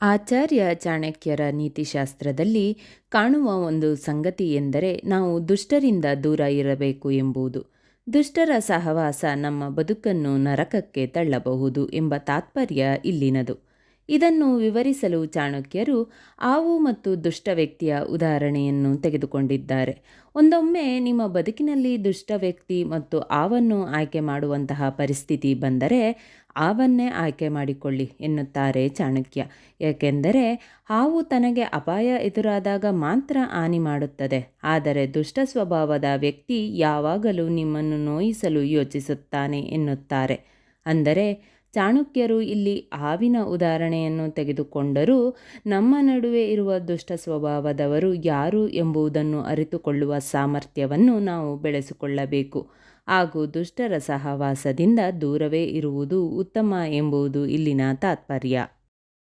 ಆಚಾರ್ಯ ಚಾಣಕ್ಯರ ನೀತಿಶಾಸ್ತ್ರದಲ್ಲಿ ಕಾಣುವ ಒಂದು ಸಂಗತಿ ಎಂದರೆ ನಾವು ದುಷ್ಟರಿಂದ ದೂರ ಇರಬೇಕು ಎಂಬುದು. ದುಷ್ಟರ ಸಹವಾಸ ನಮ್ಮ ಬದುಕನ್ನು ನರಕಕ್ಕೆ ತಳ್ಳಬಹುದು ಎಂಬ ತಾತ್ಪರ್ಯ ಇಲ್ಲಿನದು. ಇದನ್ನು ವಿವರಿಸಲು ಚಾಣಕ್ಯರು ಆವು ಮತ್ತು ದುಷ್ಟ ವ್ಯಕ್ತಿಯ ಉದಾಹರಣೆಯನ್ನು ತೆಗೆದುಕೊಂಡಿದ್ದಾರೆ. ಒಂದೊಮ್ಮೆ ನಿಮ್ಮ ಬದುಕಿನಲ್ಲಿ ದುಷ್ಟ ವ್ಯಕ್ತಿ ಮತ್ತು ಆವನ್ನು ಆಯ್ಕೆ ಮಾಡುವಂತಹ ಪರಿಸ್ಥಿತಿ ಬಂದರೆ ಆವನ್ನೇ ಆಯ್ಕೆ ಮಾಡಿಕೊಳ್ಳಿ ಎನ್ನುತ್ತಾರೆ ಚಾಣಕ್ಯ. ಏಕೆಂದರೆ ಹಾವು ತನಗೆ ಅಪಾಯ ಎದುರಾದಾಗ ಮಾತ್ರ ಹಾನಿ ಮಾಡುತ್ತದೆ, ಆದರೆ ದುಷ್ಟ ಸ್ವಭಾವದ ವ್ಯಕ್ತಿ ಯಾವಾಗಲೂ ನಿಮ್ಮನ್ನು ನೋಯಿಸಲು ಯೋಚಿಸುತ್ತಾನೆ ಎನ್ನುತ್ತಾರೆ. ಅಂದರೆ ಚಾಣಕ್ಯರು ಇಲ್ಲಿ ಹಾವಿನ ಉದಾಹರಣೆಯನ್ನು ತೆಗೆದುಕೊಂಡರೂ ನಮ್ಮ ನಡುವೆ ಇರುವ ದುಷ್ಟ ಸ್ವಭಾವದವರು ಯಾರು ಎಂಬುದನ್ನು ಅರಿತುಕೊಳ್ಳುವ ಸಾಮರ್ಥ್ಯವನ್ನು ನಾವು ಬೆಳೆಸಿಕೊಳ್ಳಬೇಕು ಹಾಗೂ ದುಷ್ಟರ ಸಹವಾಸದಿಂದ ದೂರವೇ ಇರುವುದು ಉತ್ತಮ ಎಂಬುದು ಇಲ್ಲಿನ ತಾತ್ಪರ್ಯ.